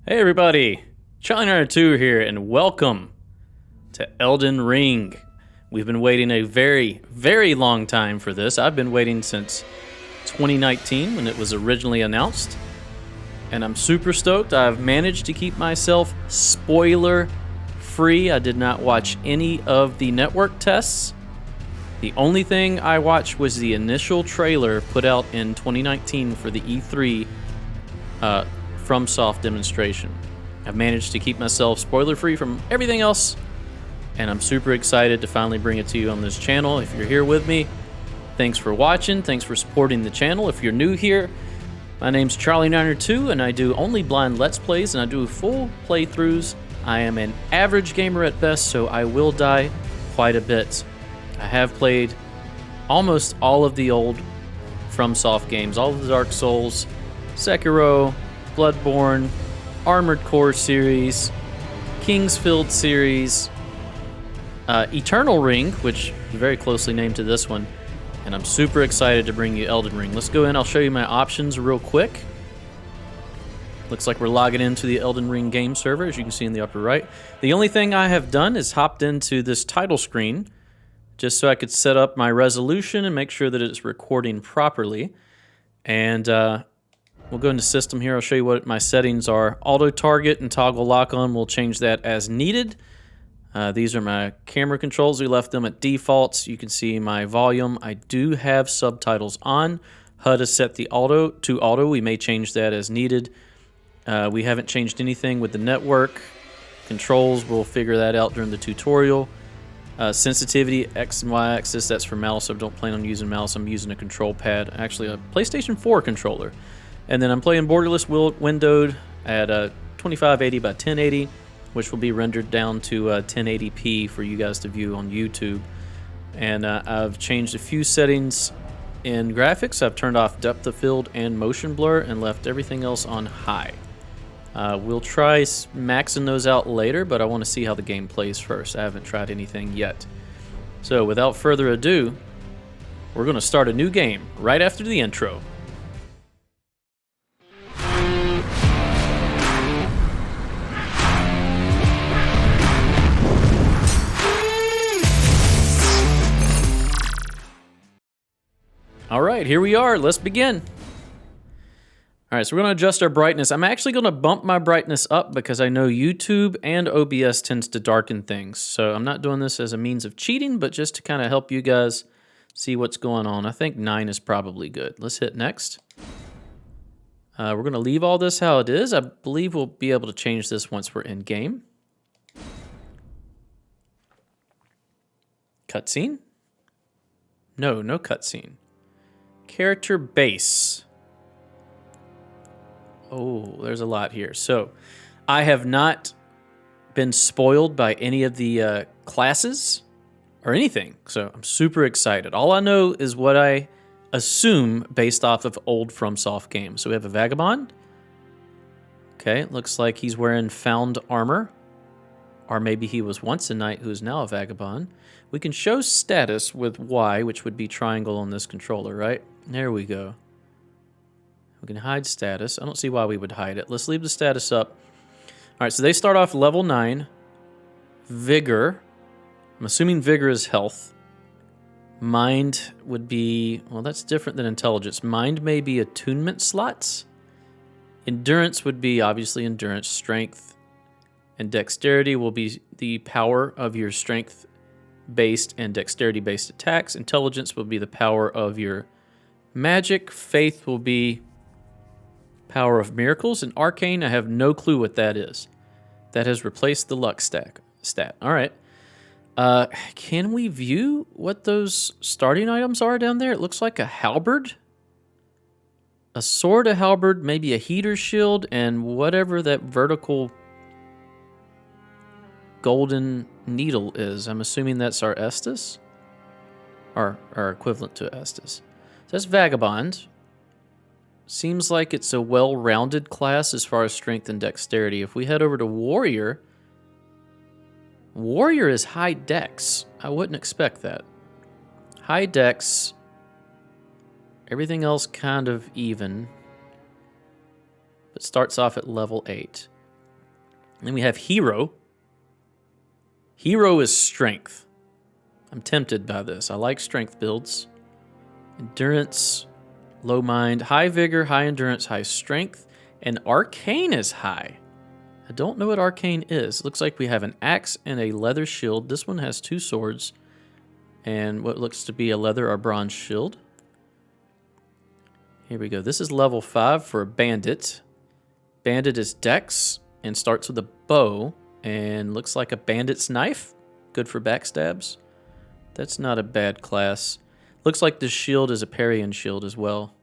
Hey everybody, Charlie92 here, and welcome to Elden Ring. We've been waiting a very, very long time for this. I've been waiting since 2019 when it was originally announced, and I'm super stoked. I've managed to keep myself spoiler free. I did not watch any of the network tests. The only thing I watched was the initial trailer put out in 2019 for the E3 FromSoft demonstration. I've managed to keep myself spoiler-free from everything else, and I'm super excited to finally bring it to you on this channel. If you're here with me, thanks for watching. Thanks for supporting the channel. If you're new here, my name's Charlie92, and I do only blind Let's Plays, and I do full playthroughs. I am an average gamer at best, so I will die quite a bit. I have played almost all of the old FromSoft games, all of the Dark Souls, Sekiro, Bloodborne, Armored Core series, Kingsfield series, Eternal Ring, which is very closely named to this one, and I'm super excited to bring you Elden Ring. Let's go in, I'll show you my options real quick. Looks like we're logging into the Elden Ring game server, as you can see in the upper right. The only thing I have done is hopped into this title screen, just so I could set up my resolution and make sure that it's recording properly. And we'll go into system here. I'll show you what my settings are. Auto target and toggle lock on. We'll change that as needed. These are my camera controls. We left them at defaults. You can see my volume. I do have subtitles on. HUD is set the auto to auto. We may change that as needed. We haven't changed anything with the network controls. We'll figure that out during the tutorial. Sensitivity, X and Y axis, that's for mouse. I don't plan on using mouse. I'm using a control pad, actually a PlayStation 4 controller. And then I'm playing borderless windowed at 2580 by 1080, which will be rendered down to 1080p for you guys to view on YouTube. And I've changed a few settings in graphics. I've turned off depth of field and motion blur and left everything else on high. We'll try maxing those out later, but I want to see how the game plays first. I haven't tried anything yet. So without further ado, we're going to start a new game right after the intro. All right, here we are. Let's begin. All right, so we're going to adjust our brightness. I'm actually going to bump my brightness up because I know YouTube and OBS tends to darken things. So I'm not doing this as a means of cheating, but just to kind of help you guys see what's going on. I think 9 is probably good. Let's hit next. We're going to leave all this how it is. I believe we'll be able to change this once we're in game. Cutscene? No cutscene. Character base. Oh, there's a lot here. So, I have not been spoiled by any of the classes or anything. So, I'm super excited. All I know is what I assume based off of old FromSoft games. So, we have a vagabond. Okay, it looks like he's wearing found armor. Or maybe he was once a knight who is now a vagabond. We can show status with Y, which would be triangle on this controller, right? There we go. We can hide status. I don't see why we would hide it. Let's leave the status up. All right, so they start off level 9. Vigor. I'm assuming vigor is health. Mind would be, well, that's different than intelligence. Mind may be attunement slots. Endurance would be obviously endurance. Strength and dexterity will be the power of your strength-based and dexterity-based attacks. Intelligence will be the power of your magic. Faith will be power of miracles. And arcane, I have no clue what that is. That has replaced the luck stat. All right. Can we view what those starting items are down there? It looks like a halberd. A sword, a halberd, maybe a heater shield, and whatever that vertical golden needle is. I'm assuming that's our Estus. Or equivalent to Estus. So that's Vagabond. Seems like it's a well-rounded class as far as strength and dexterity. If we head over to Warrior, Warrior is high dex. I wouldn't expect that. High dex. Everything else kind of even. But starts off at level 8. Then we have Hero. Hero is strength. I'm tempted by this. I like strength builds. Endurance, low mind, high vigor, high endurance, high strength, and arcane is high. I don't know what arcane is. It looks like we have an axe and a leather shield. This one has 2 swords and what looks to be a leather or bronze shield. Here we go. This is level 5 for a bandit. Bandit is dex and starts with a bow and looks like a bandit's knife. Good for backstabs. That's not a bad class. Looks like the shield is a Parian shield as well.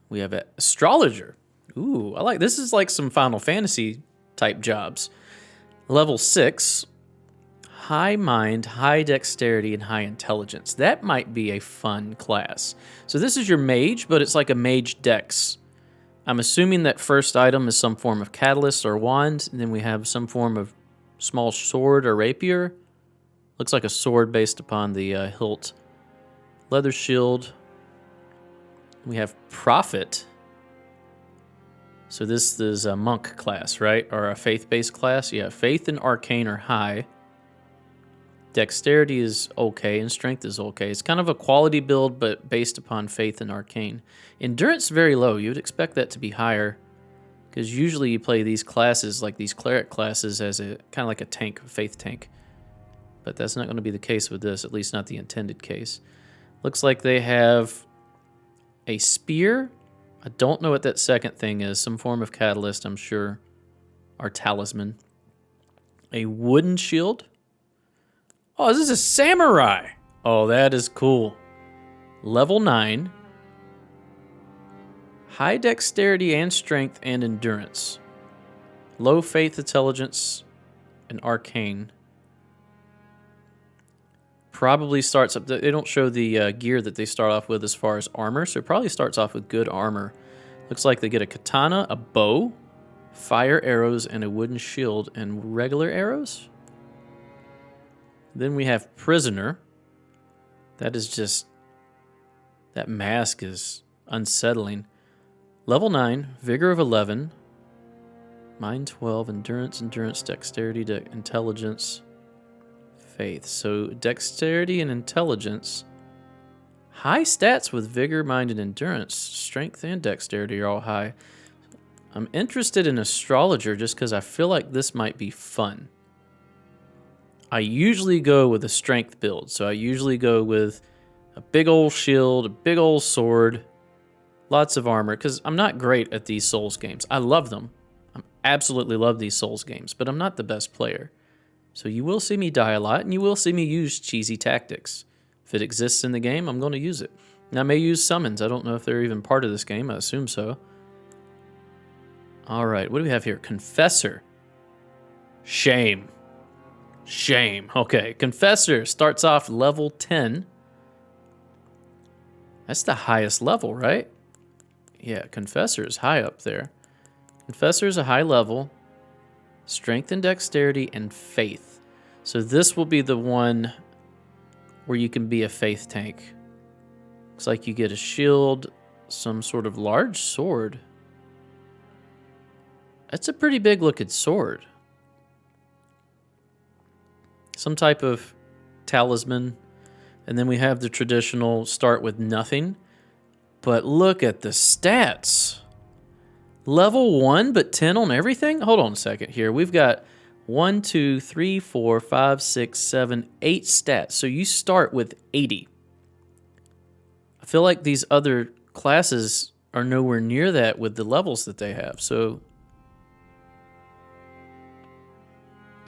We have an astrologer. Ooh, I like this. Is like some Final Fantasy type jobs. Level 6. High mind, high dexterity, and high intelligence. That might be a fun class. So this is your mage, but it's like a mage dex. I'm assuming that first item is some form of catalyst or wand, and then we have some form of small sword or rapier. Looks like a sword based upon the hilt. Leather shield. We have prophet. So this is a monk class, right? Or a faith-based class. Yeah, faith and arcane are high. Dexterity is okay, and strength is okay. It's kind of a quality build, but based upon faith and arcane. Endurance very low. You would expect that to be higher, because usually you play these classes, like these cleric classes, as a kind of like a tank, a faith tank. But that's not going to be the case with this, at least not the intended case. Looks like they have a spear. I don't know what that second thing is. Some form of catalyst, I'm sure. Our talisman. A wooden shield. Oh, this is a samurai. Oh, that is cool. Level 9. High dexterity and strength and endurance. Low faith, intelligence, and arcane. Probably starts up. They don't show the gear that they start off with as far as armor, so it probably starts off with good armor. Looks like they get a katana, a bow, fire arrows, and a wooden shield, and regular arrows. Then we have prisoner. That is just... that mask is unsettling. Level 9, vigor of 11, mind 12, endurance, dexterity, intelligence, faith. So dexterity and intelligence. High stats with vigor, mind, and endurance. Strength and dexterity are all high. I'm interested in astrologer just because I feel like this might be fun. I usually go with a strength build. So I usually go with a big old shield, a big old sword, lots of armor, because I'm not great at these Souls games. I love them. I absolutely love these Souls games, but I'm not the best player. So you will see me die a lot, and you will see me use cheesy tactics. If it exists in the game, I'm going to use it. And I may use summons. I don't know if they're even part of this game. I assume so. All right, what do we have here? Confessor. Shame. Shame. Okay, Confessor starts off level 10. That's the highest level, right? Yeah, Confessor is high up there. Confessor is a high level. Strength and dexterity and faith. So this will be the one where you can be a faith tank. Looks like you get a shield, some sort of large sword. That's a pretty big looking sword. Some type of talisman. And then we have the traditional start with nothing. But look at the stats. Level 1, but 10 on everything? Hold on a second here. We've got 1, 2, 3, 4, 5, 6, 7, 8 stats. So you start with 80. I feel like these other classes are nowhere near that with the levels that they have. So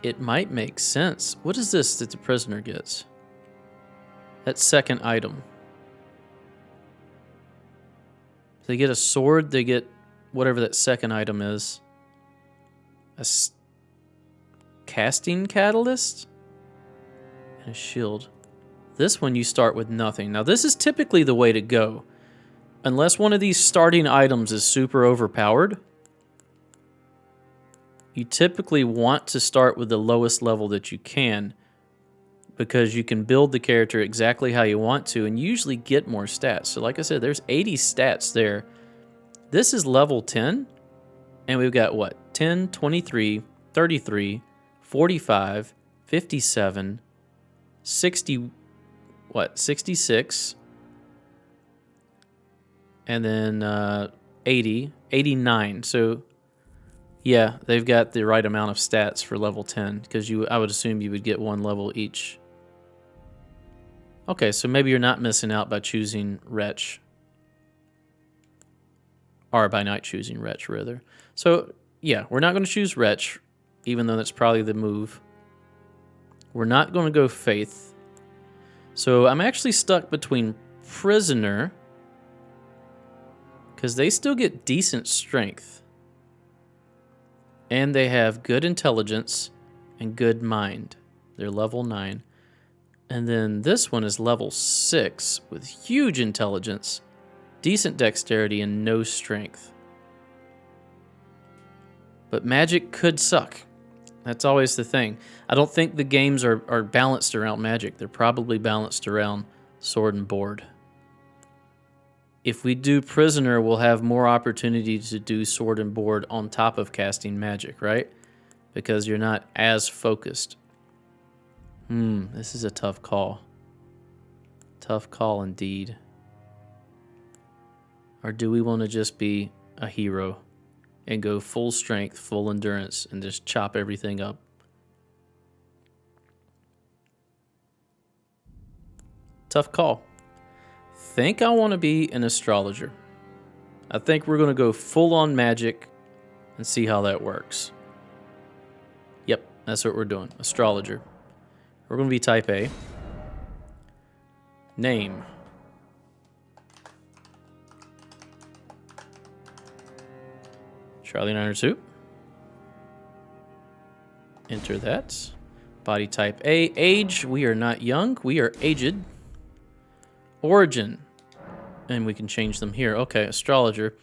it might make sense. What is this that the prisoner gets? That second item. They get a sword, they get whatever that second item is. A casting catalyst? And a shield. This one you start with nothing. Now this is typically the way to go. Unless one of these starting items is super overpowered, you typically want to start with the lowest level that you can, because you can build the character exactly how you want to and usually get more stats. So like I said, there's 80 stats there. This is level 10, and we've got, what, 10, 23, 33, 45, 57, 60, 66, and then 80, 89. So yeah, they've got the right amount of stats for level 10, because I would assume you would get one level each. Okay, so maybe you're not missing out by choosing Wretch. Or by not choosing Wretch, rather. So, yeah, we're not going to choose Wretch, even though that's probably the move. We're not going to go Faith. So I'm actually stuck between Prisoner, because they still get decent strength. And they have good intelligence and good mind. They're level 9. And then this one is level 6 with huge intelligence, decent dexterity, and no strength. But magic could suck. That's always the thing. I don't think the games are balanced around magic. They're probably balanced around sword and board. If we do Prisoner, we'll have more opportunity to do sword and board on top of casting magic, right? Because you're not as focused. This is a tough call. Tough call indeed. Or do we want to just be a hero and go full strength, full endurance, and just chop everything up? Tough call. Think I want to be an astrologer. I think we're going to go full on magic and see how that works. Yep, that's what we're doing. Astrologer. We're going to be type A. Name. Charlie Niner Soup. Enter that. Body type A. Age. We are not young. We are aged. Origin. And we can change them here. Okay, astrologer.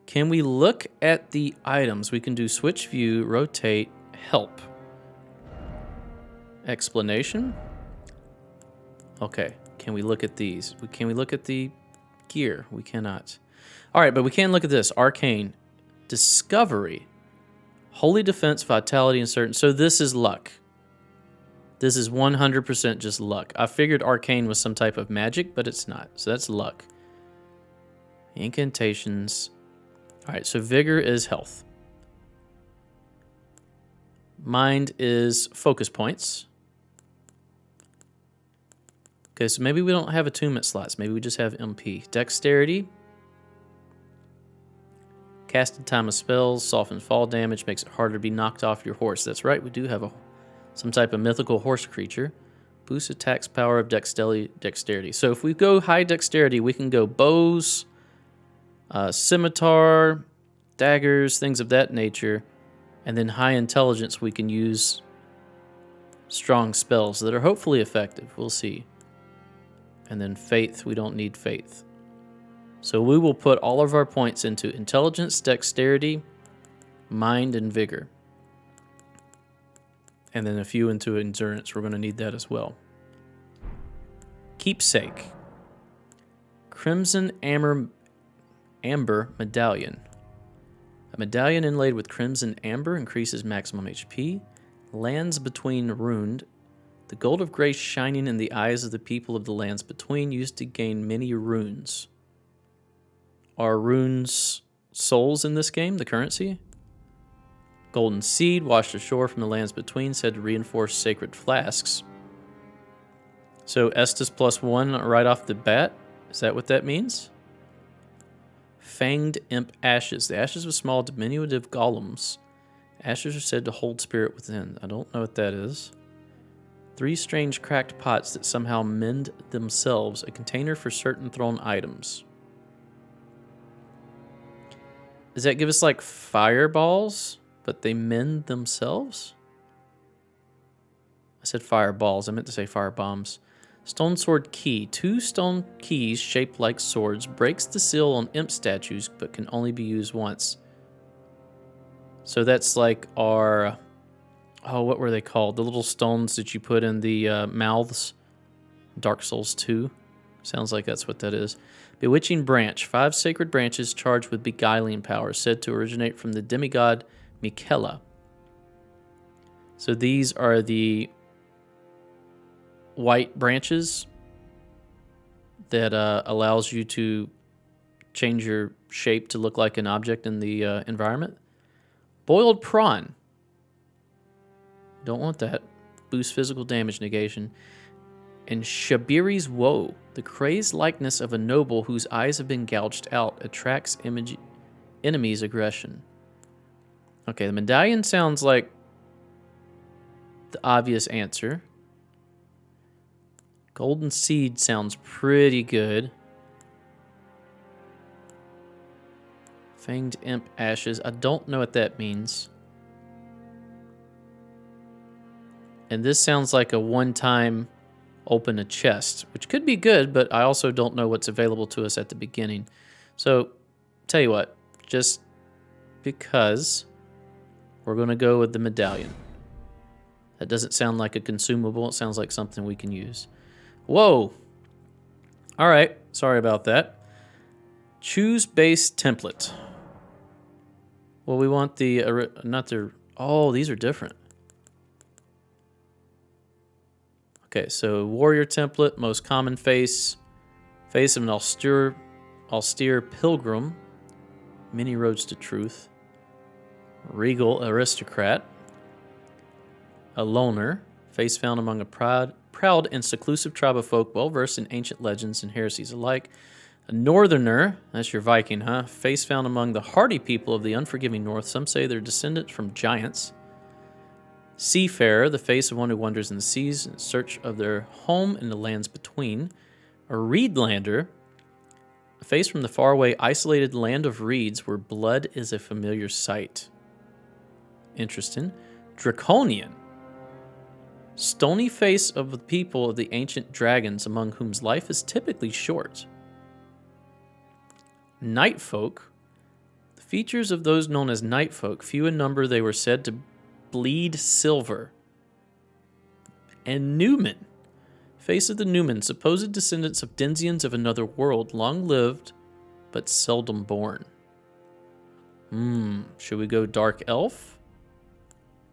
Can we look at the items? We can do switch view, rotate, help. Explanation. Okay, can we look at these? Can we look at the gear? We cannot. All right, but we can look at this. Arcane. Discovery. Holy defense, vitality, and certain. So this is luck. This is 100% just luck. I figured arcane was some type of magic, but it's not. So that's luck. Incantations. All right, so vigor is health. Mind is focus points. Okay, so maybe we don't have attunement slots. Maybe we just have MP. Dexterity. Casted time of spells, softens fall damage, makes it harder to be knocked off your horse. That's right, we do have some type of mythical horse creature. Boost attacks power of dexterity. So if we go high dexterity, we can go bows, scimitar, daggers, things of that nature. And then high intelligence, we can use strong spells that are hopefully effective. We'll see. And then faith, we don't need faith. So we will put all of our points into intelligence, dexterity, mind, and vigor. And then a few into endurance. We're going to need that as well. Keepsake. Crimson Amber Medallion. A medallion inlaid with crimson amber increases maximum HP. Lands between ruined. The gold of grace shining in the eyes of the people of the lands between, used to gain many runes. Are runes souls in this game, the currency? Golden seed washed ashore from the lands between, said to reinforce sacred flasks. So Estus +1 right off the bat? Is that what that means? Fanged imp ashes. The ashes of small diminutive golems. Ashes are said to hold spirit within. I don't know what that is. 3 strange cracked pots that somehow mend themselves. A container for certain thrown items. Does that give us like fireballs, but they mend themselves? I said fireballs. I meant to say firebombs. Stone sword key. 2 stone keys shaped like swords. Breaks the seal on imp statues, but can only be used once. So that's like our... Oh, what were they called? The little stones that you put in the mouths. Dark Souls 2. Sounds like that's what that is. Bewitching branch. 5 sacred branches charged with beguiling power, said to originate from the demigod Michela. So these are the white branches that allows you to change your shape to look like an object in the environment. Boiled prawn. Don't want that. Boost physical damage negation. And Shabiri's woe. The crazed likeness of a noble whose eyes have been gouged out attracts enemies' aggression. Okay, the medallion sounds like the obvious answer. Golden seed sounds pretty good. Fanged imp ashes. I don't know what that means. And this sounds like a one-time open a chest, which could be good, but I also don't know what's available to us at the beginning. So, tell you what, just because we're going to go with the medallion. That doesn't sound like a consumable. It sounds like something we can use. Whoa. All right. Sorry about that. Choose base template. Well, we want the, not the, oh, these are different. Okay, so warrior template, most common face. Face of an austere pilgrim. Many roads to truth. Regal aristocrat. A loner. Face found among a proud and seclusive tribe of folk well versed in ancient legends and heresies alike. A northerner, that's your Viking, huh? Face found among the hardy people of the unforgiving north. Some say they're descendants from giants. Seafarer, the face of one who wanders in the seas in search of their home in the lands between. A reedlander, a face from the faraway isolated land of reeds where blood is a familiar sight. Interesting. Draconian, stony face of the people of the ancient dragons among whom life is typically short. Night folk, the features of those known as night folk, few in number, they were said to bleed silver. And Newman, face of the Newman, supposed descendants of Denzians of another world, long lived but seldom born. Should we go dark elf?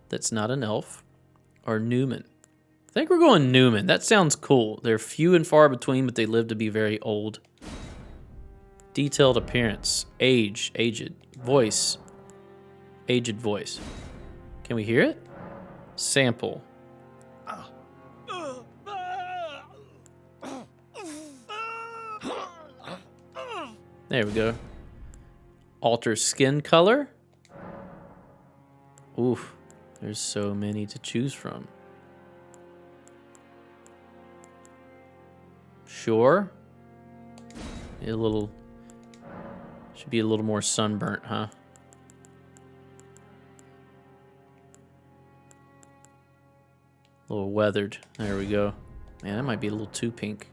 That's not an elf. Or Newman. I think we're going Newman. That sounds cool. They're few and far between, but they live to be very old. Detailed appearance. Age. Aged. Voice. Aged voice. Can we hear it? Sample. There we go. Alter skin color. Oof. There's so many to choose from. Sure. Should be a little more sunburnt, huh? A little weathered. There we go. Man, that might be a little too pink.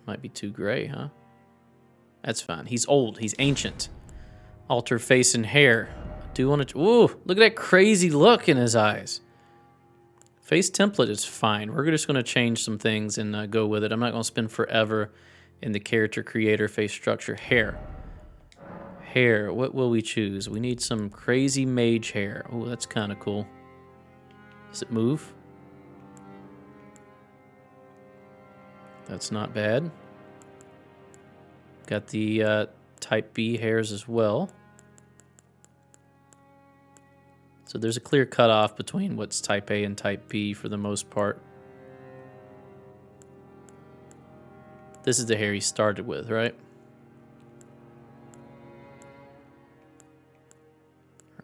Might be too gray, huh? That's fine. He's old. He's ancient. Alter face and hair. I do want to... Ooh, look at that crazy look in his eyes. Face template is fine. We're just going to change some things and go with it. I'm not going to spend forever in the character creator face structure. Hair. Hair. What will we choose? We need some crazy mage hair. Oh, that's kind of cool. Does it move? That's not bad. Got the type B hairs as well. So there's a clear cutoff between what's type A and type B for the most part. This is the hair he started with, right?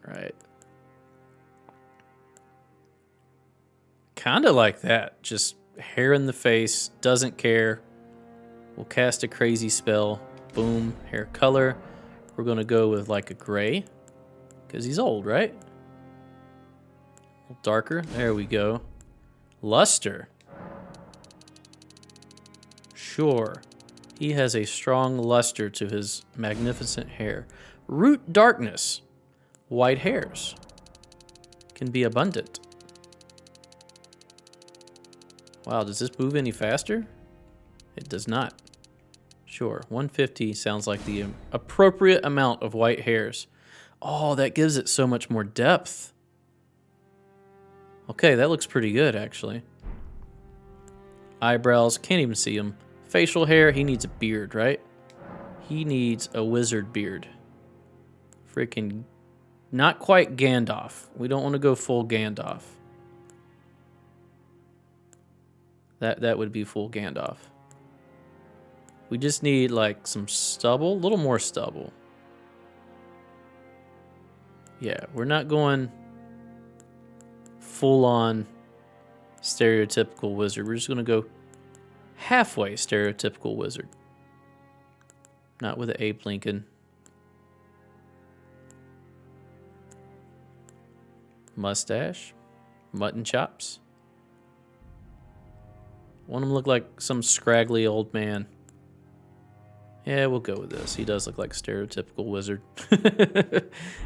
All right. Kind of like that. Just hair in the face, doesn't care. We'll cast a crazy spell. Boom, hair color. We're going to go with like a gray because he's old, right? A little darker. There we go. Luster. Sure. He has a strong luster to his magnificent hair. Root darkness. White hairs. Can be abundant. Wow, does this move any faster? It does not. Sure, 150 sounds like the appropriate amount of white hairs. Oh, that gives it so much more depth. Okay, that looks pretty good, actually. Eyebrows, can't even see them. Facial hair, he needs a beard, right? He needs a wizard beard. Freaking, not quite Gandalf. We don't want to go full Gandalf. That would be full Gandalf. We just need like some stubble, a little more stubble. Yeah, we're not going full on stereotypical wizard. We're just going to go halfway stereotypical wizard. Not with an Abe Lincoln. Mustache. Mutton chops. Want him to look like some scraggly old man. Yeah, we'll go with this. He does look like a stereotypical wizard.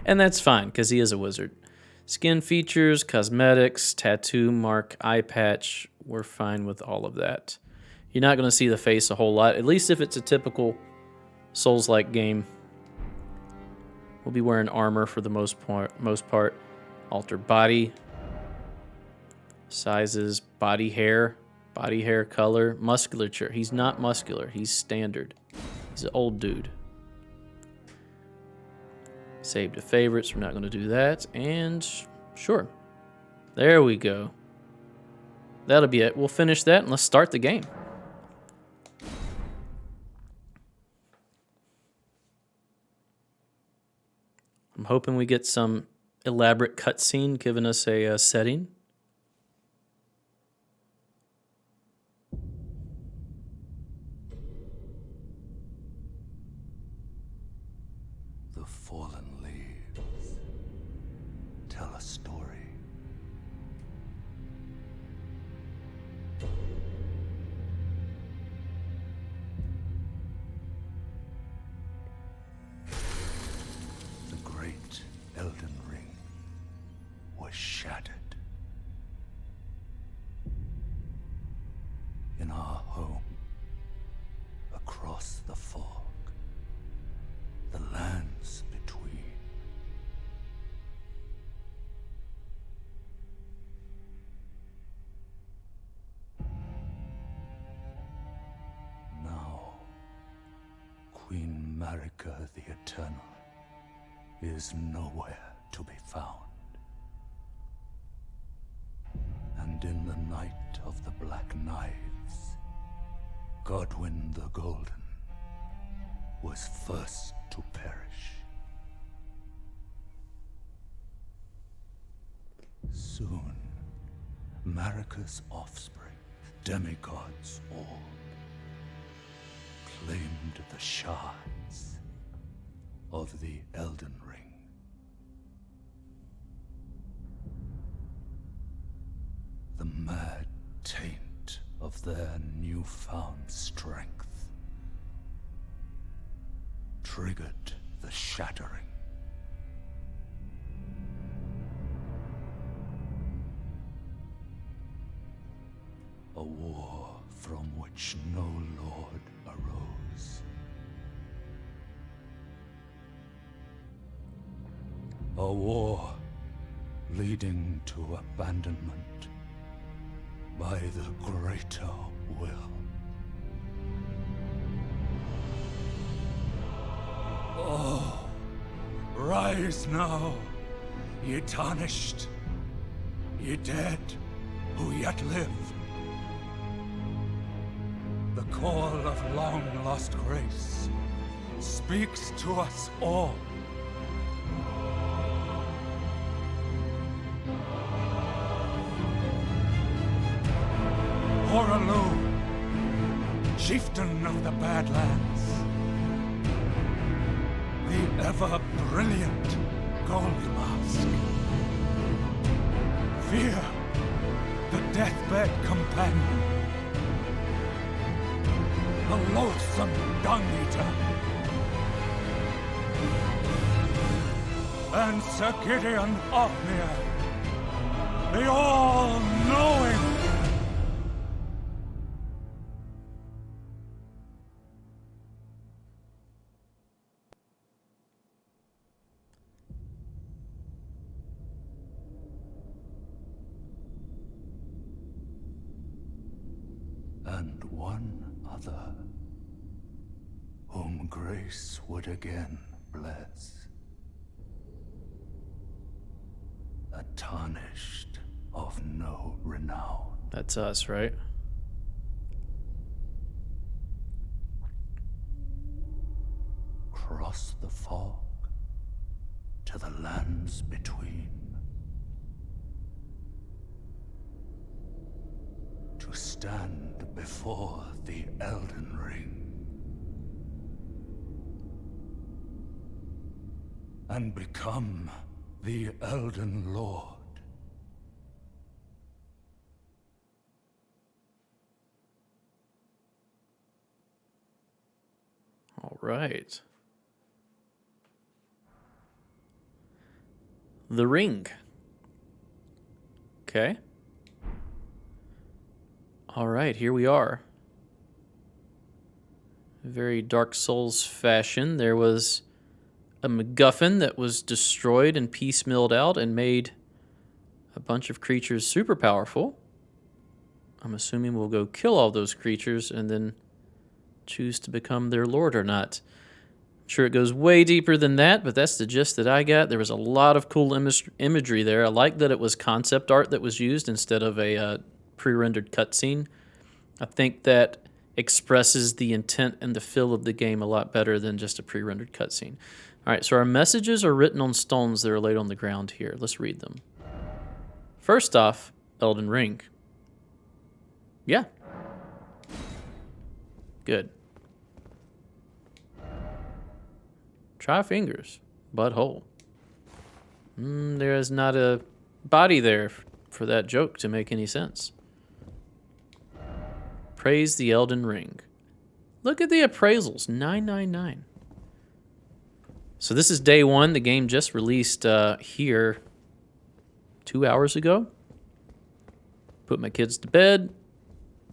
And that's fine, because he is a wizard. Skin features, cosmetics, tattoo mark, eye patch. We're fine with all of that. You're not going to see the face a whole lot, at least if it's a typical Souls-like game. We'll be wearing armor for the most part. Alter body. Sizes, body hair color, musculature. He's not muscular. He's standard. He's an old dude. Save to favorites. We're not going to do that. And sure. There we go. That'll be it. We'll finish that and let's start the game. I'm hoping we get some elaborate cutscene giving us a setting. The fallen leaves tell a story. The great Elden Ring was shattered. In our home, across the fog, the lands between. Now, Queen Marika the Eternal is nowhere to be found. And in the night of the Black Knives, Godwyn the Golden was first to perish. Soon, Marika's offspring, demigods all, claimed the shards of the Elden Ring. The mad taint of their newfound strength triggered the shattering. A war from which no lord arose. A war leading to abandonment by the greater will. Oh, rise now, ye tarnished, ye dead who yet live. The call of long-lost grace speaks to us all. Horalu, chieftain of the Badlands, the ever-brilliant Gold Mask. Fear, the deathbed companion, the loathsome dung-eater, and Sir Gideon Othmere, the all-knowing. and one other, whom grace would again bless. A tarnished of no renown. That's us, right? Cross the fog to the lands between, to stand before the Elden Ring and become the Elden Lord. All right. The ring. Okay. All right, here we are. Very Dark Souls fashion. There was a MacGuffin that was destroyed and piecemealed out and made a bunch of creatures super powerful. I'm assuming we'll go kill all those creatures and then choose to become their lord or not. I'm sure it goes way deeper than that, but that's the gist that I got. There was a lot of cool imagery there. I like that it was concept art that was used instead of a pre-rendered cutscene. I think that expresses the intent and the feel of the game a lot better than just a pre-rendered cutscene. All right, so our messages are written on stones that are laid on the ground here. Let's read them. First off, Elden Ring. Yeah. Good. Try fingers. Butthole. There is not a body there for that joke to make any sense. Praise the Elden Ring. Look at the appraisals. 999. So this is day one. The game just released here 2 hours ago. Put my kids to bed.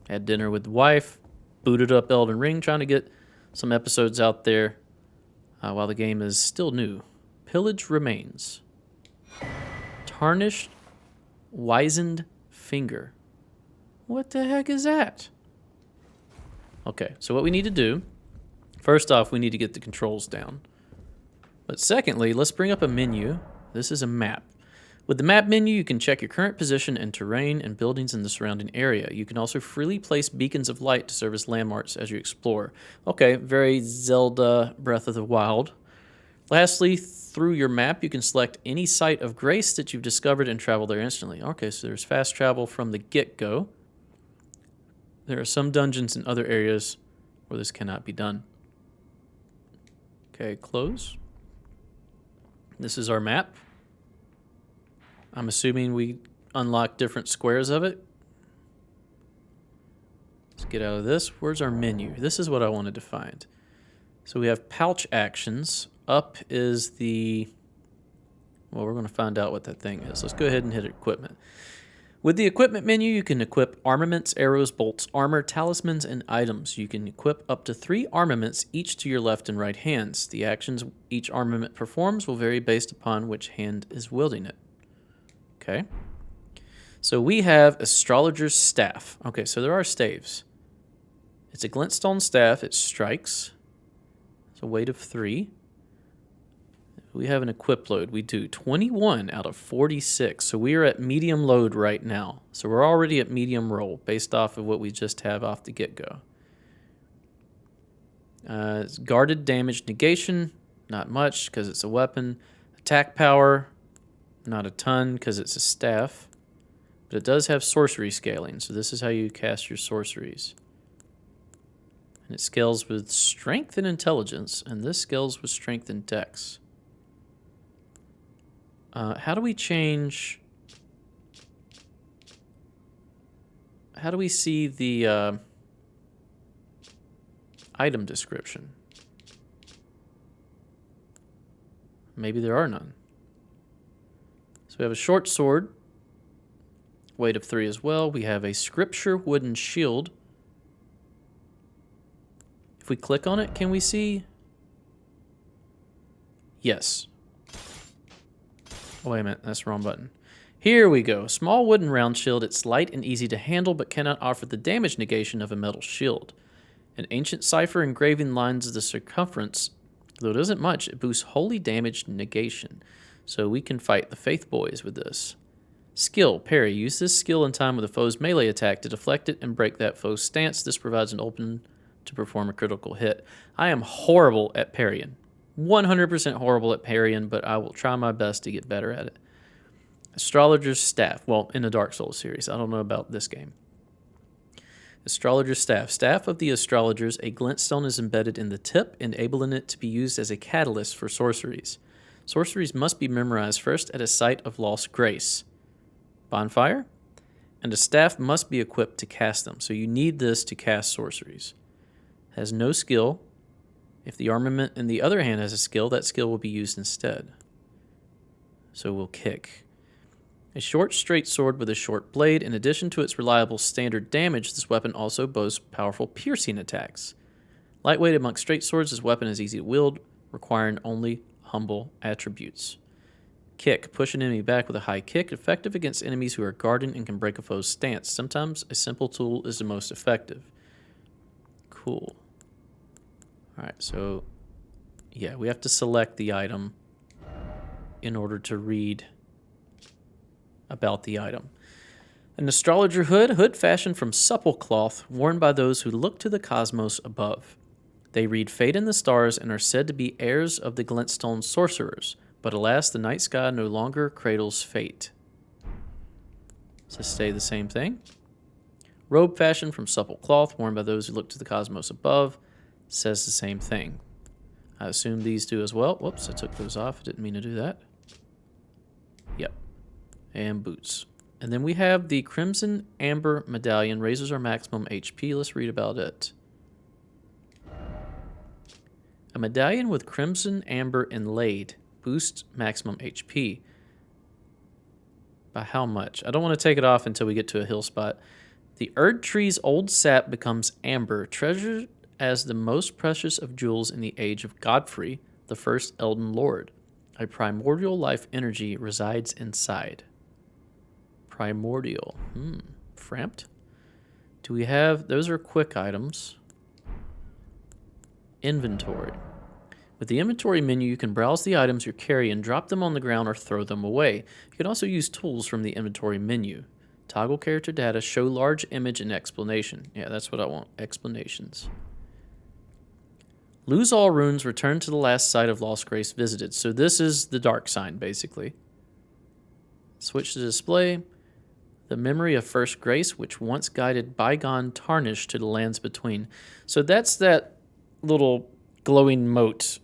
Had dinner with the wife. Booted up Elden Ring, trying to get some episodes out there while the game is still new. Pillage remains. Tarnished, wizened finger. What the heck is that? Okay, so what we need to do, first off, we need to get the controls down. But secondly, let's bring up a menu. This is a map. With the map menu, you can check your current position and terrain and buildings in the surrounding area. You can also freely place beacons of light to serve as landmarks as you explore. Okay, very Zelda Breath of the Wild. Lastly, through your map, you can select any site of grace that you've discovered and travel there instantly. Okay, so there's fast travel from the get-go. There are some dungeons in other areas where this cannot be done. Okay, close. This is our map. I'm assuming we unlock different squares of it. Let's get out of this. Where's our menu? This is what I wanted to find. So we have pouch actions. Up is the... Well, we're going to find out what that thing is. Let's go ahead and hit equipment. With the equipment menu, you can equip armaments, arrows, bolts, armor, talismans, and items. You can equip up to 3 armaments, each to your left and right hands. The actions each armament performs will vary based upon which hand is wielding it. Okay. So we have Astrologer's Staff. Okay, so there are staves. It's a glintstone staff. It strikes. It's a weight of 3. We have an equip load. We do 21 out of 46. So we are at medium load right now. So we're already at medium roll based off of what we just have off the get-go. It's guarded damage negation. Not much because it's a weapon. Attack power. Not a ton because it's a staff. But it does have sorcery scaling. So this is how you cast your sorceries. And it scales with strength and intelligence. And this scales with strength and dex. How do we change... How do we see the item description? Maybe there are none. So we have a short sword, weight of 3 as well. We have a scripture wooden shield. If we click on it, can we see? Yes. Oh, wait a minute, that's the wrong button. Here we go. Small wooden round shield. It's light and easy to handle, but cannot offer the damage negation of a metal shield. An ancient cipher engraving lines the circumference. Though it isn't much, it boosts holy damage negation. So we can fight the Faith Boys with this. Skill, parry. Use this skill in time with a foe's melee attack to deflect it and break that foe's stance. This provides an open to perform a critical hit. I am horrible at parrying. 100% horrible at parrying, but I will try my best to get better at it. Astrologer's Staff. Well, in the Dark Souls series. I don't know about this game. Astrologer's Staff. Staff of the Astrologers. A glintstone is embedded in the tip, enabling it to be used as a catalyst for sorceries. Sorceries must be memorized first at a site of lost grace. Bonfire. And a staff must be equipped to cast them. So you need this to cast sorceries. Has no skill. If the armament in the other hand has a skill, that skill will be used instead. So we'll kick. A short, straight sword with a short blade. In addition to its reliable standard damage, this weapon also boasts powerful piercing attacks. Lightweight amongst straight swords, this weapon is easy to wield, requiring only humble attributes. Kick. Push an enemy back with a high kick. Effective against enemies who are guarding and can break a foe's stance. Sometimes a simple tool is the most effective. Cool. Alright, so yeah, we have to select the item in order to read about the item. An astrologer hood fashioned from supple cloth, worn by those who look to the cosmos above. They read fate in the stars and are said to be heirs of the glintstone sorcerers, but alas, the night sky no longer cradles fate. Does this say the same thing? Robe fashioned from supple cloth, worn by those who look to the cosmos above, says the same thing. I assume these do as well. Whoops, I took those off. I didn't mean to do that. Yep. And boots. And then we have the Crimson Amber Medallion. Raises our maximum HP. Let's read about it. A medallion with Crimson Amber inlaid boosts maximum HP. By how much? I don't want to take it off until we get to a hill spot. The Erd Tree's old sap becomes amber, treasured as the most precious of jewels in the age of Godfrey, the first Elden Lord. A primordial life energy resides inside. Primordial. Framped? Do we have... Those are quick items. Inventory. With the inventory menu, you can browse the items you carry and drop them on the ground or throw them away. You can also use tools from the inventory menu. Toggle character data, show large image and explanation. Yeah, that's what I want. Explanations. Lose all runes, return to the last site of lost grace visited. So this is the dark sign, basically. Switch to display. The memory of first grace, which once guided bygone tarnish to the lands between. So that's that little glowing mote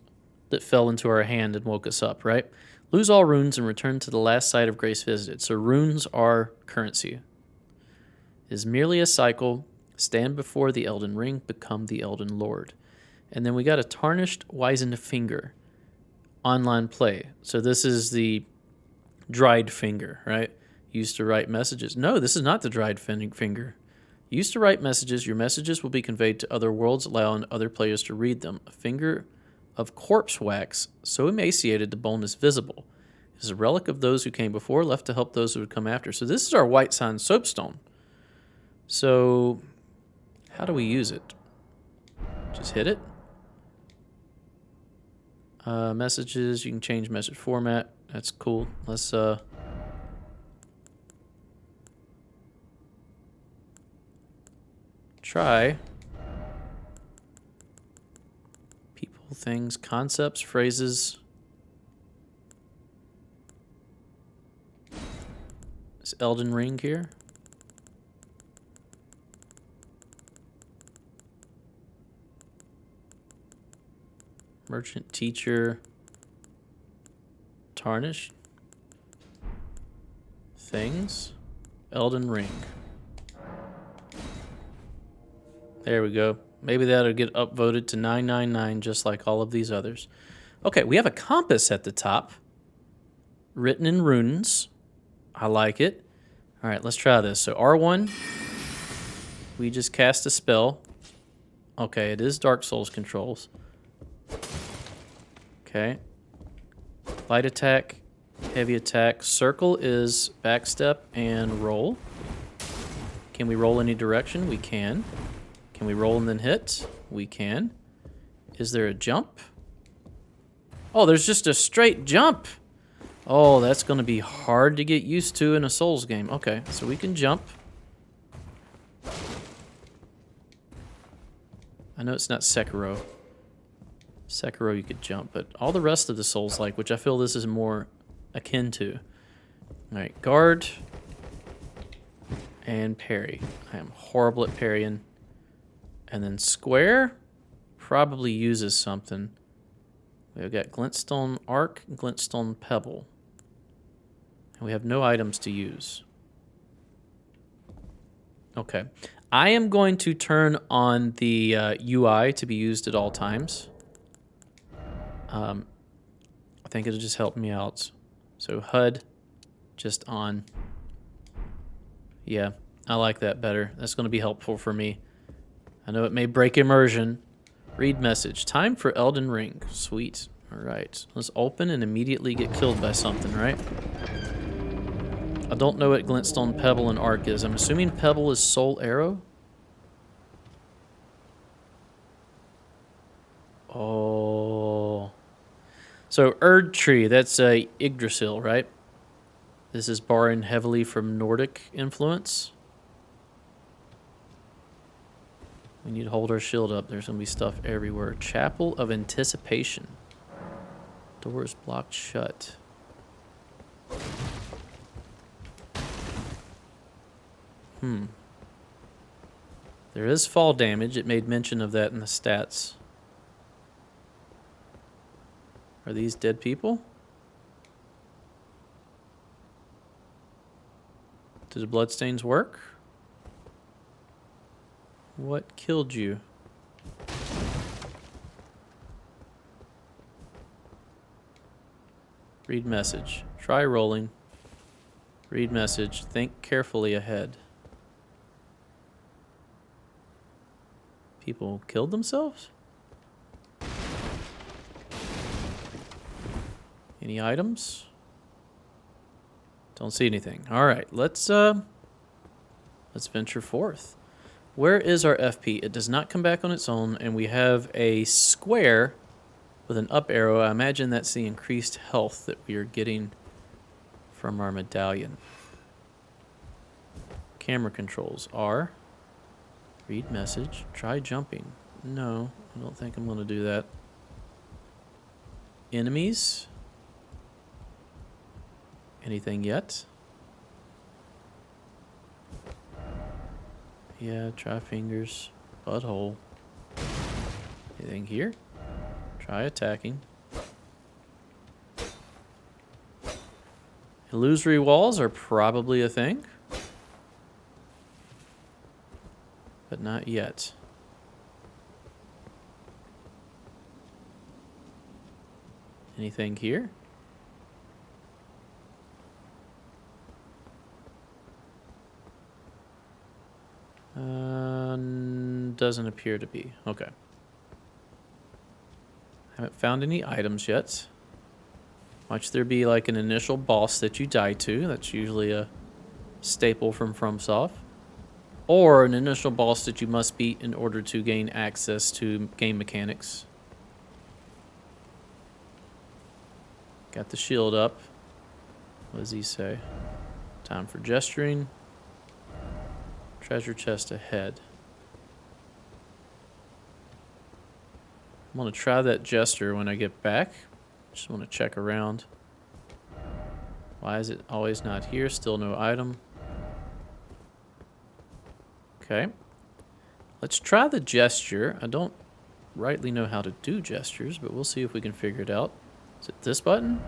that fell into our hand and woke us up, right? Lose all runes and return to the last site of grace visited. So runes are currency. It is merely a cycle. Stand before the Elden Ring, become the Elden Lord. And then we got a tarnished, wizened finger. Online play. So this is the dried finger, right? Used to write messages. No, this is not the dried finger. Used to write messages. Your messages will be conveyed to other worlds, allowing other players to read them. A finger of corpse wax, so emaciated the bone is visible. It is a relic of those who came before, left to help those who would come after. So this is our white sign soapstone. So how do we use it? Just hit it. Messages, you can change message format. That's cool. Let's try people, things, concepts, phrases. It's Elden Ring here. Merchant, teacher, tarnish, things, Elden Ring. There we go. Maybe that'll get upvoted to 999 just like all of these others. Okay, we have a compass at the top, written in runes. I like it. All right, let's try this. So R1, we just cast a spell. Okay, it is Dark Souls controls. Okay. Light attack. Heavy attack. Circle is backstep and roll. Can we roll any direction? We can. Can we roll and then hit? We can. Is there a jump? Oh, there's just a straight jump. Oh, that's going to be hard to get used to in a Souls game. Okay, so we can jump. I know it's not Sekiro. Sekiro you could jump, but all the rest of the Souls-like, which I feel this is more akin to. All right, guard and parry. I am horrible at parrying. And then square probably uses something. We've got glintstone arc, glintstone pebble. And we have no items to use. Okay. I am going to turn on the UI to be used at all times. I think it'll just help me out. So HUD, just on. Yeah, I like that better. That's going to be helpful for me. I know it may break immersion. Read message. Time for Elden Ring. Sweet. All right. Let's open and immediately get killed by something, right? I don't know what glintstone pebble and arc is. I'm assuming pebble is soul arrow. Oh. So Erd tree, that's Yggdrasil, right? This is borrowing heavily from Nordic influence. We need to hold our shield up. There's going to be stuff everywhere. Chapel of Anticipation. Door is blocked shut. There is fall damage. It made mention of that in the stats. Are these dead people? Do the bloodstains work? What killed you? Read message. Try rolling. Read message. Think carefully ahead. People killed themselves? Any items? Don't see anything. All right, let's venture forth. Where is our FP? It does not come back on its own, and we have a square with an up arrow. I imagine that's the increased health that we are getting from our medallion. Camera controls are read message, try jumping. No, I don't think I'm going to do that. Enemies? Anything yet? Yeah, try fingers. Butthole. Anything here? Try attacking. Illusory walls are probably a thing. But not yet. Anything here? Doesn't appear to be. Okay. Haven't found any items yet. Watch there be like an initial boss that you die to. That's usually a staple from FromSoft. Or an initial boss that you must beat in order to gain access to game mechanics. Got the shield up. What does he say? Time for gesturing. Treasure chest ahead. I'm going to try that gesture when I get back. Just want to check around. Why is it always not here? Still no item. Okay. Let's try the gesture. I don't rightly know how to do gestures, but we'll see if we can figure it out. Is it this button?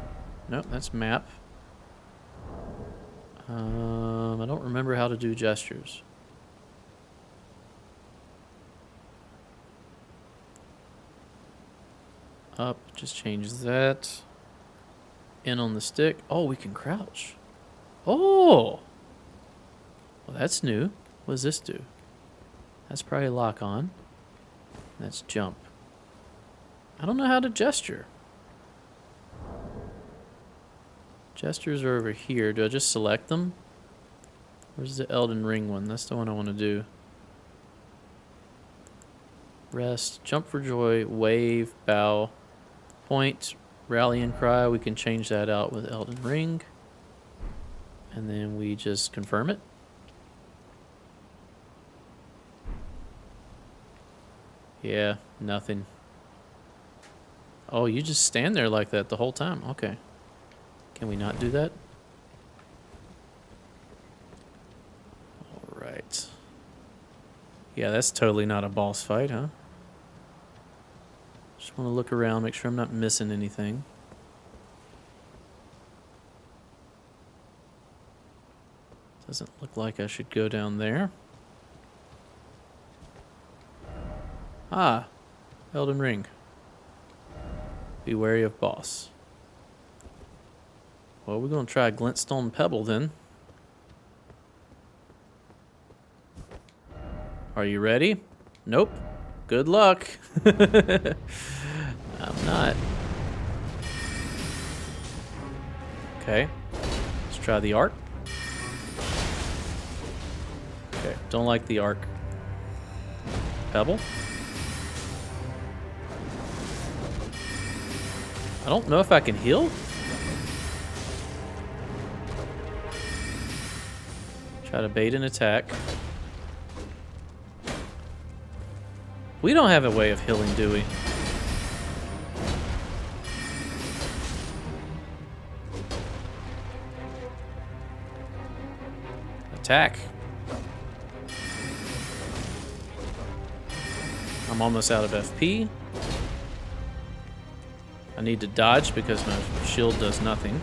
Nope, that's map. I don't remember how to do gestures. Up, just change that. In on the stick. Oh, we can crouch. Oh! Well, that's new. What does this do? That's probably lock on. That's jump. I don't know how to gesture. Gestures are over here. Do I just select them? Where's the Elden Ring one? That's the one I want to do. Rest, jump for joy, wave, bow, point, rally and cry. We can change that out with Elden Ring. And then we just confirm it. Yeah, nothing. Oh, you just stand there like that the whole time. Okay. Can we not do that? All right. Yeah, that's totally not a boss fight, huh? Just want to look around, make sure I'm not missing anything. Doesn't look like I should go down there. Ah, Elden Ring. Be wary of boss. Well, we're going to try Glintstone Pebble then. Are you ready? Nope. Good luck. I'm not. Okay. Let's try the arc. Okay. Don't like the arc. Pebble. I don't know if I can heal. Try to bait an attack. We don't have a way of healing, do we? Attack. I'm almost out of FP. I need to dodge because my shield does nothing.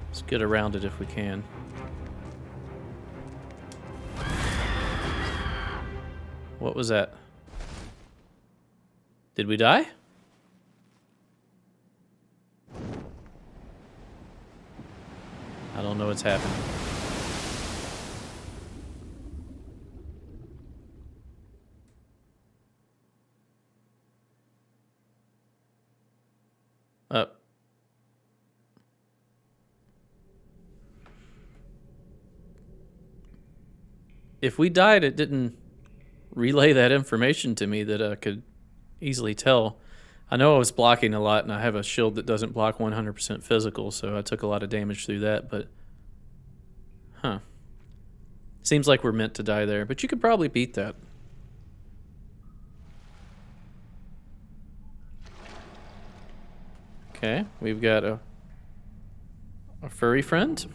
Let's get around it if we can. What was that? Did we die? I don't know what's happening. If we died, it didn't relay that information to me that I could easily tell. I know I was blocking a lot, and I have a shield that doesn't block 100% physical, so I took a lot of damage through that, but... Huh. Seems like we're meant to die there, but you could probably beat that. Okay, we've got a furry friend.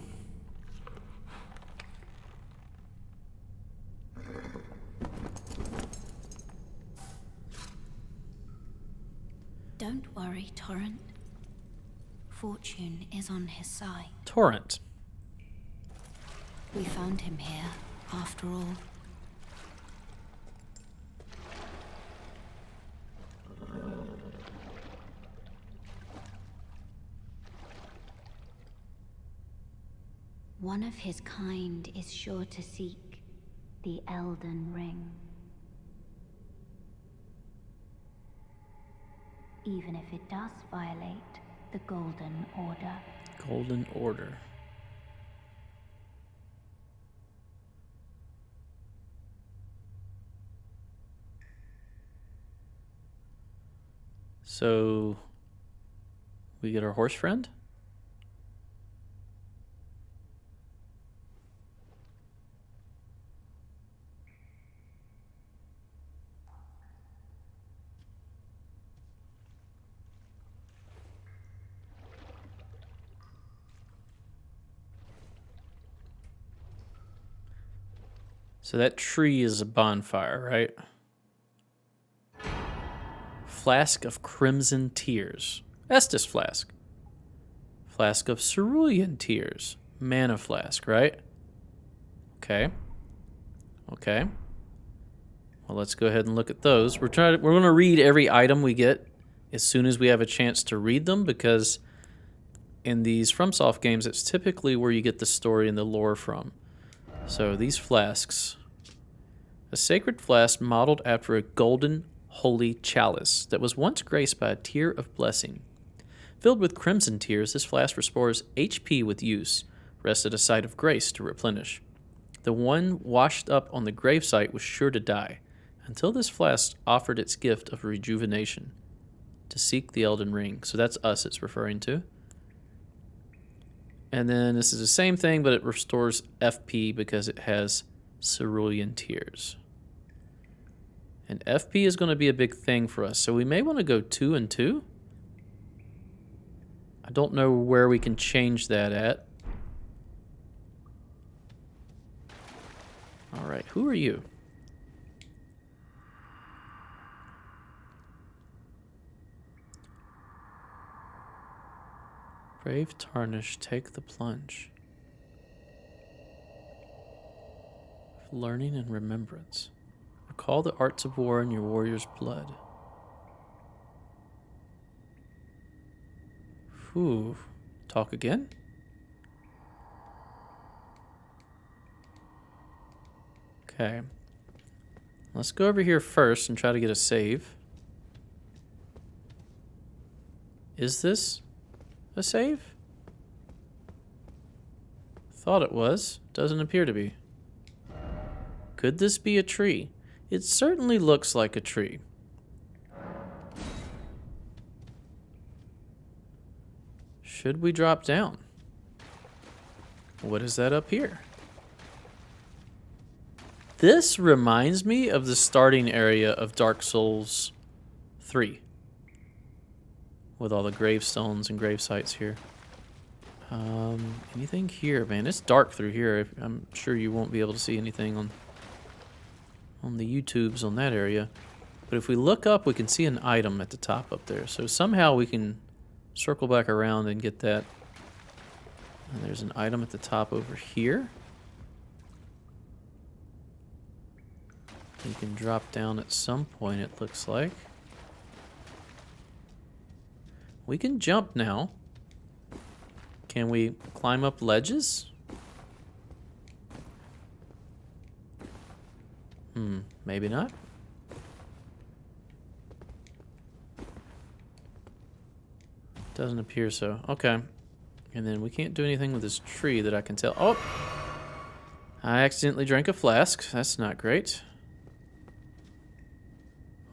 Don't worry, Torrent. Fortune is on his side. Torrent. We found him here, after all. One of his kind is sure to seek the Elden Ring. Even if it does violate the Golden Order. Golden Order. So, we get our horse friend? So that tree is a bonfire, right? Flask of Crimson Tears. Estus Flask. Flask of Cerulean Tears. Mana Flask, right? Okay. Okay. Well, let's go ahead and look at those. We're going to read every item we get as soon as we have a chance to read them, because in these FromSoft games, it's typically where you get the story and the lore from. So these flasks. A sacred flask modeled after a golden holy chalice that was once graced by a tear of blessing. Filled with crimson tears, this flask restores HP with use. Rest at a site of grace to replenish. The one washed up on the gravesite was sure to die, until this flask offered its gift of rejuvenation. To seek the Elden Ring. So that's us it's referring to. And then this is the same thing, but it restores FP because it has cerulean tears. And FP is going to be a big thing for us, so we may want to go 2 and 2. I don't know where we can change that at. All right, who are you? Brave Tarnish, take the plunge. Learning and remembrance. Recall the arts of war in your warrior's blood. Ooh, talk again? Okay. Let's go over here first and try to get a save. Is this a save? Thought it was. Doesn't appear to be. Could this be a tree? It certainly looks like a tree. Should we drop down? What is that up here? This reminds me of the starting area of Dark Souls 3. With all the gravestones and grave sites here. Anything here, man? It's dark through here. I'm sure you won't be able to see anything on the YouTubes on that area. But if we look up, we can see an item at the top up there. So somehow we can circle back around and get that. And there's an item at the top over here. You can drop down at some point, it looks like. We can jump now. Can we climb up ledges? Maybe not. Doesn't appear so. Okay. And then we can't do anything with this tree that I can tell. Oh! I accidentally drank a flask. That's not great.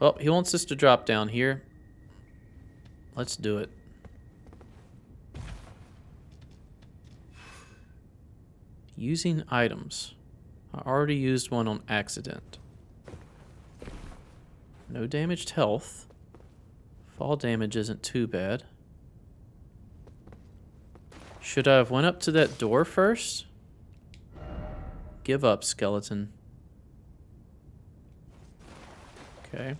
Oh, he wants us to drop down here. Let's do it. Using items. I already used one on accident. No damaged health. Fall damage isn't too bad. Should I have went up to that door first? Give up, skeleton. Okay.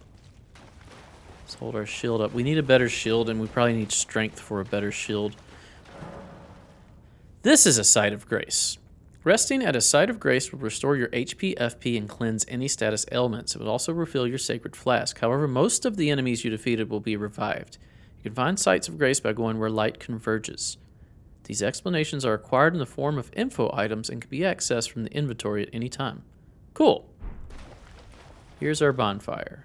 Let's hold our shield up. We need a better shield, and we probably need strength for a better shield. This is a site of grace. Resting at a site of grace will restore your HP, FP, and cleanse any status ailments. It will also refill your sacred flask. However, most of the enemies you defeated will be revived. You can find sites of grace by going where light converges. These explanations are acquired in the form of info items and can be accessed from the inventory at any time. Cool. Here's our bonfire.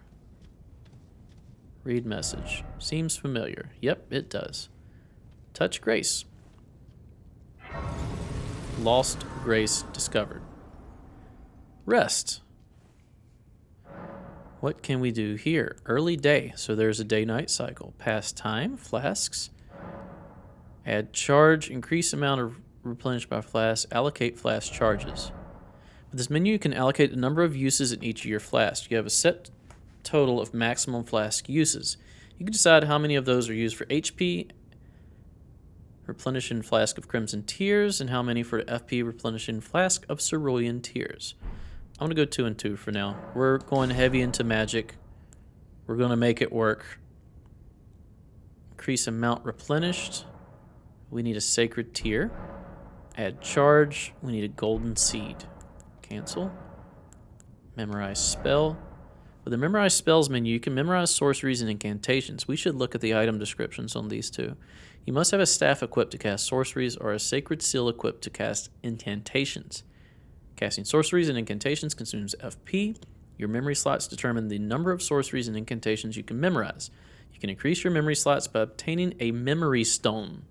Read message. Seems familiar. Yep, it does. Touch grace. Lost grace discovered. Rest. What can we do here? Early day. So there's a day-night cycle. Pass time. Flasks. Add charge. Increase amount of replenished by flask. Allocate flask charges. With this menu, you can allocate the number of uses in each of your flasks. You have a set total of maximum flask uses. You can decide how many of those are used for HP, replenishing flask of crimson tears, and how many for FP, replenishing flask of cerulean tears. I'm going to go 2 and 2 for now. We're going heavy into magic. We're going to make it work. Increase amount replenished. We need a sacred tear. Add charge. We need a golden seed. Cancel. Memorize spell. With the memorize spells menu, you can memorize sorceries and incantations. We should look at the item descriptions on these two. You must have a staff equipped to cast sorceries or a sacred seal equipped to cast incantations. Casting sorceries and incantations consumes FP. Your memory slots determine the number of sorceries and incantations you can memorize. You can increase your memory slots by obtaining a memory stone.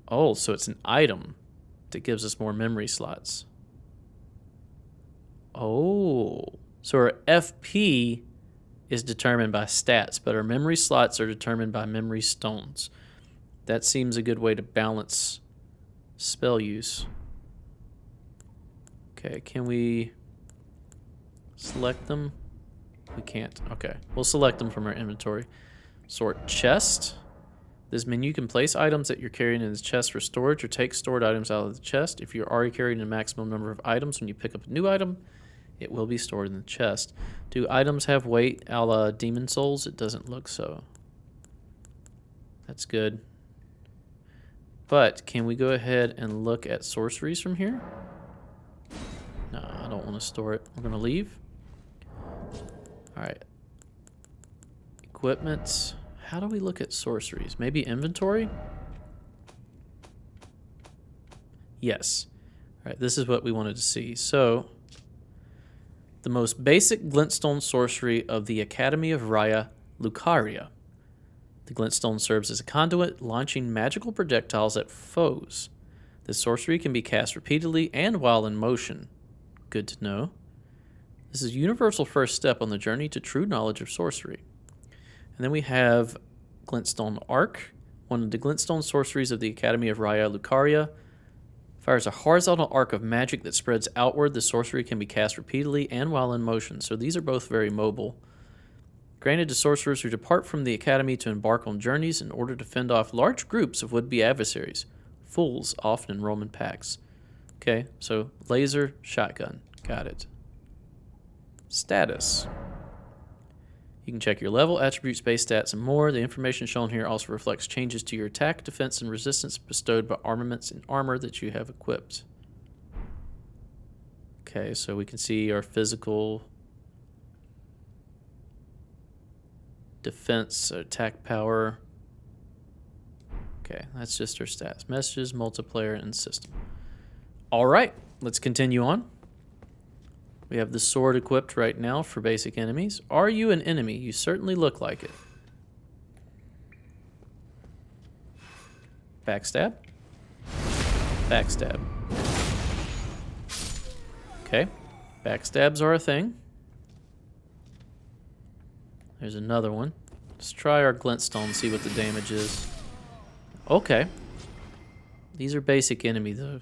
Oh, so it's an item that gives us more memory slots. Oh, so our FP is determined by stats, but our memory slots are determined by memory stones. That seems a good way to balance spell use. Okay, can we select them? We can't. Okay, we'll select them from our inventory. Sort chest. This menu can place items that you're carrying in the chest for storage or take stored items out of the chest. If you're already carrying a maximum number of items when you pick up a new item, it will be stored in the chest. Do items have weight a la Demon Souls? It doesn't look so. That's good. But can we go ahead and look at sorceries from here? No, I don't want to store it. We're going to leave. All right. Equipment. How do we look at sorceries? Maybe inventory? Yes. All right, this is what we wanted to see. So, the most basic glintstone sorcery of the Academy of Raya, Lucaria. The glintstone serves as a conduit, launching magical projectiles at foes. This sorcery can be cast repeatedly and while in motion. Good to know. This is a universal first step on the journey to true knowledge of sorcery. And then we have Glintstone Arc, one of the glintstone sorceries of the Academy of Raya, Lucaria. Fires a horizontal arc of magic that spreads outward. The sorcery can be cast repeatedly and while in motion. So these are both very mobile. Granted to sorcerers who depart from the academy to embark on journeys in order to fend off large groups of would-be adversaries. Fools often enroll in packs. Okay, so laser, shotgun. Got it. Status. You can check your level, attributes, base stats, and more. The information shown here also reflects changes to your attack, defense, and resistance bestowed by armaments and armor that you have equipped. Okay, so we can see our physical defense, attack power. Okay, that's just our stats. Messages, multiplayer, and system. All right, let's continue on. We have the sword equipped right now for basic enemies. Are you an enemy? You certainly look like it. Backstab. Backstab. Okay. Backstabs are a thing. There's another one. Let's try our glintstone and see what the damage is. Okay. These are basic enemy though.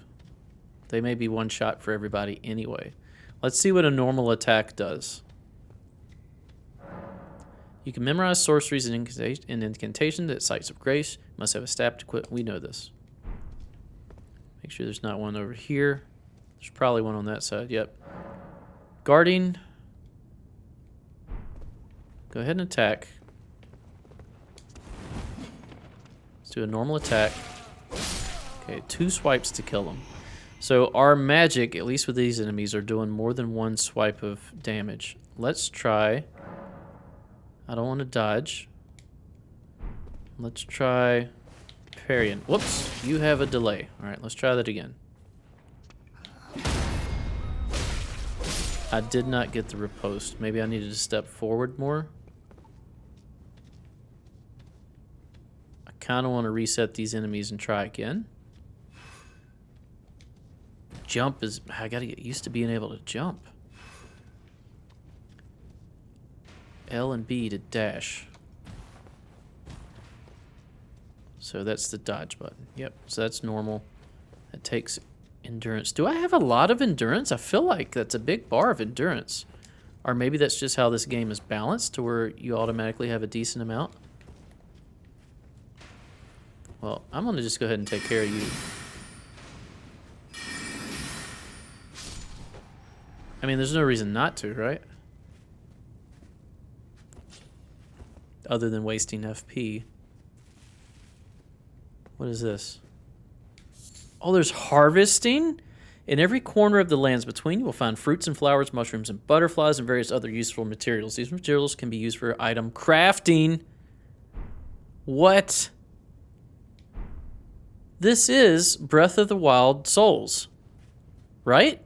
They may be one shot for everybody anyway. Let's see what a normal attack does. You can memorize sorceries and incantations at sites of grace. You must have a staff to equip. We know this. Make sure there's not one over here. There's probably one on that side. Yep. Guarding. Go ahead and attack. Let's do a normal attack. Okay, 2 swipes to kill them. So our magic, at least with these enemies, are doing more than 1 swipe of damage. Let's try. I don't want to dodge. Let's try parrying. Whoops, you have a delay. All right, let's try that again. I did not get the riposte. Maybe I needed to step forward more. I kind of want to reset these enemies and try again. Jump is... I gotta get used to being able to jump. L and B to dash. So that's the dodge button. Yep, so that's normal. That takes endurance. Do I have a lot of endurance? I feel like that's a big bar of endurance. Or maybe that's just how this game is balanced to where you automatically have a decent amount. Well, I'm going to just go ahead and take care of you. I mean, there's no reason not to, right? Other than wasting FP. What is this? Oh, there's harvesting? In every corner of the lands between, you will find fruits and flowers, mushrooms and butterflies, and various other useful materials. These materials can be used for item crafting. What? This is Breath of the Wild Souls, right?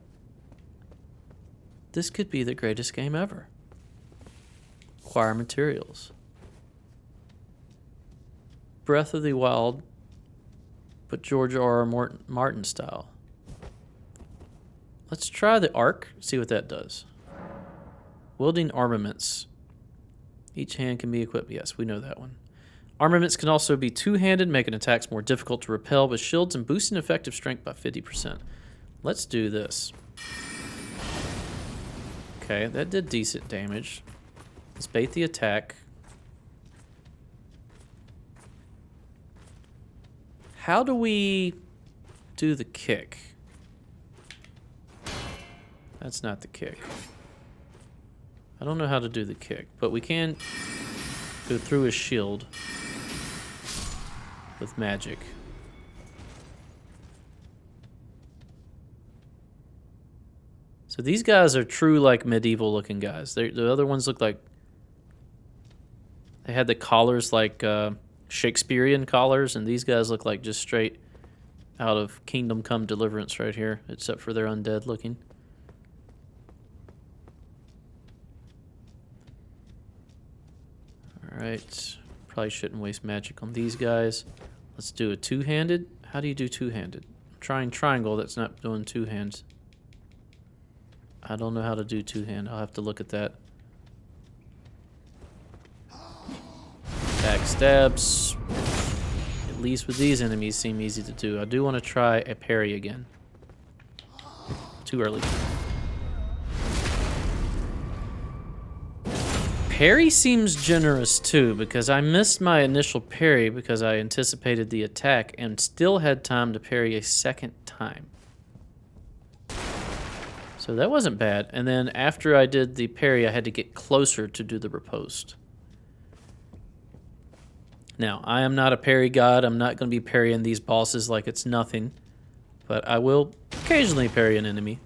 This could be the greatest game ever. Acquire materials. Breath of the Wild, but George R. R. Martin style. Let's try the arc, see what that does. Wielding armaments. Each hand can be equipped. Yes, we know that one. Armaments can also be two-handed, making attacks more difficult to repel with shields and boosting effective strength by 50%. Let's do this. Okay, that did decent damage. Let's bait the attack. How do we do the kick? That's not the kick. I don't know how to do the kick, but we can go through his shield with magic. So these guys are true, like, medieval looking guys. The other ones look like they had the collars like Shakespearean collars, and these guys look like just straight out of Kingdom Come Deliverance right here, except for they're undead looking. Alright, probably shouldn't waste magic on these guys. Let's do a two-handed. How do you do two-handed? I'm trying triangle, that's not doing two hands. I don't know how to do two-hand. I'll have to look at that. Backstabs, at least with these enemies, seem easy to do. I do want to try a parry again. Too early. Parry seems generous too, because I missed my initial parry because I anticipated the attack and still had time to parry a second time. So that wasn't bad. And then after I did the parry, I had to get closer to do the riposte. Now, I am not a parry god. I'm not going to be parrying these bosses like it's nothing. But I will occasionally parry an enemy.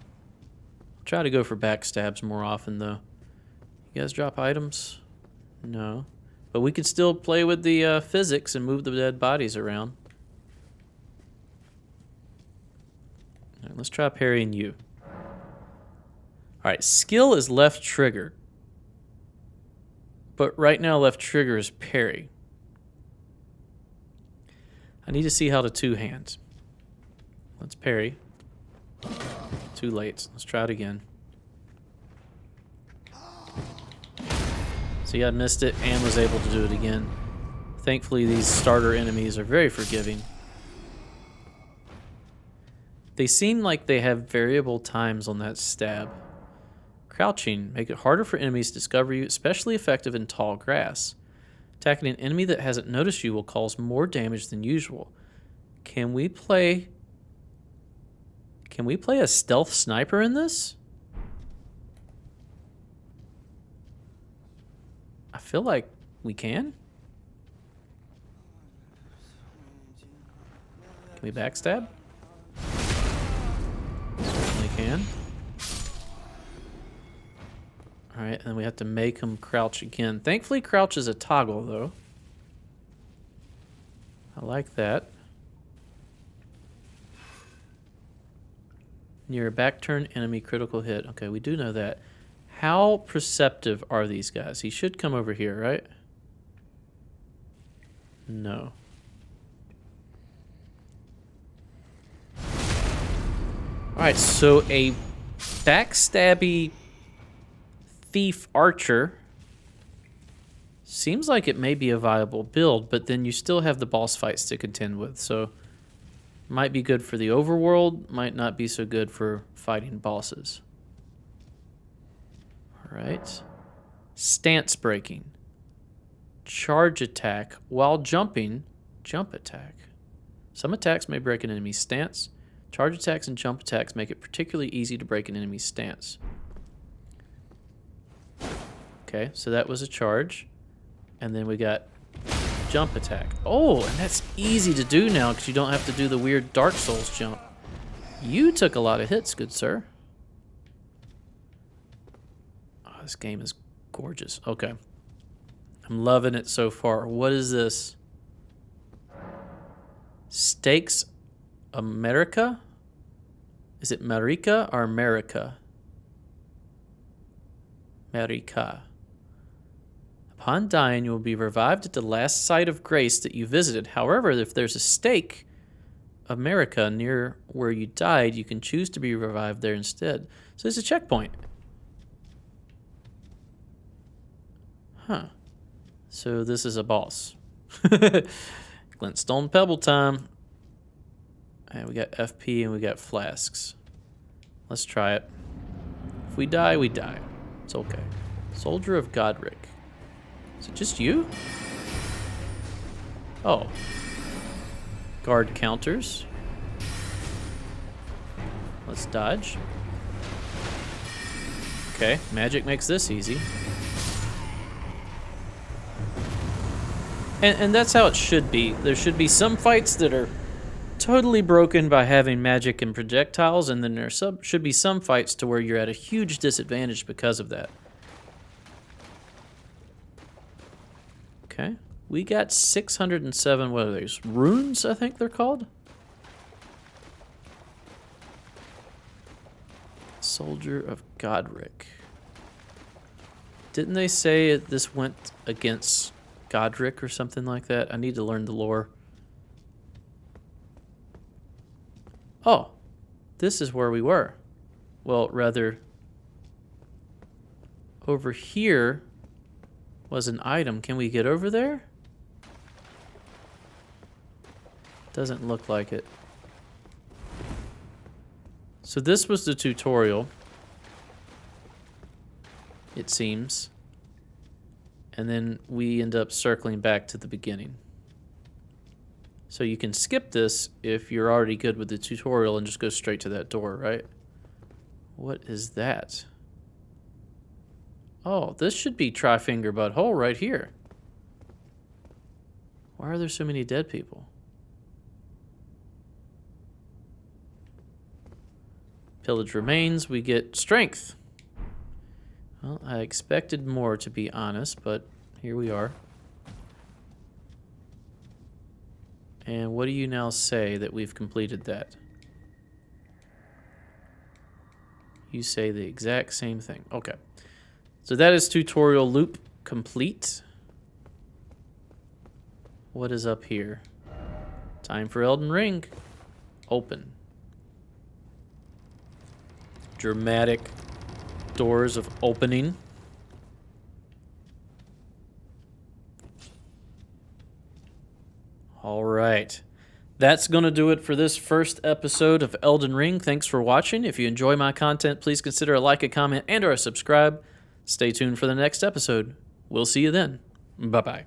Try to go for backstabs more often, though. You guys drop items? No. But we could still play with the physics and move the dead bodies around. All right, let's try parrying you. Alright, skill is left trigger. But right now left trigger is parry. I need to see how to two hands. Let's parry. Too late. Let's try it again. See, I missed it and was able to do it again. Thankfully, these starter enemies are very forgiving. They seem like they have variable times on that stab. Crouching, make it harder for enemies to discover you, especially effective in tall grass. Attacking an enemy that hasn't noticed you will cause more damage than usual. Can we play a stealth sniper in this? I feel like we can. Can we backstab? Certainly can. Alright, and then we have to make him crouch again. Thankfully, crouch is a toggle, though. I like that. Near a back turn enemy critical hit. Okay, we do know that. How perceptive are these guys? He should come over here, right? No. Alright, so a backstabby thief archer seems like it may be a viable build, but then you still have the boss fights to contend with, so might be good for the overworld, might not be so good for fighting bosses. Alright. Stance breaking. Charge attack while jumping. Jump attack. Some attacks may break an enemy's stance. Charge attacks and jump attacks make it particularly easy to break an enemy's stance. Okay, so that was a charge. And then we got jump attack. Oh, and that's easy to do now because you don't have to do the weird Dark Souls jump. You took a lot of hits, good sir. Oh, this game is gorgeous. Okay. I'm loving it so far. What is this? Stakes America? Is it Marica or America? Marika. Upon dying, you will be revived at the last site of grace that you visited. However, if there's a stake of Marika near where you died, you can choose to be revived there instead. So there's a checkpoint. Huh. So this is a boss. Glintstone Pebble time. And we got FP and we got flasks. Let's try it. If we die, we die. It's okay. Soldier of Godric. Is it just you? Oh. Guard counters. Let's dodge. Okay, magic makes this easy. And that's how it should be. There should be some fights that are totally broken by having magic and projectiles, and then there should be some fights to where you're at a huge disadvantage because of that. Okay, we got 607, what are these? Runes, I think they're called? Soldier of Godric. Didn't they say this went against Godric or something like that? I need to learn the lore. Oh, this is where we were. Well, rather, over here was an item. Can we get over there? Doesn't look like it. So this was the tutorial, it seems. And then we end up circling back to the beginning. So you can skip this if you're already good with the tutorial and just go straight to that door, right? What is that? Oh, this should be Tri-Finger Butthole right here. Why are there so many dead people? Pillage remains, we get strength. Well, I expected more, to be honest, but here we are. And what do you now say that we've completed that? You say the exact same thing. Okay. So that is tutorial loop complete. What is up here? Time for Elden Ring. Open. Dramatic doors of opening. All right. That's going to do it for this first episode of Elden Ring. Thanks for watching. If you enjoy my content, please consider a like, a comment, and or a subscribe. Stay tuned for the next episode. We'll see you then. Bye-bye.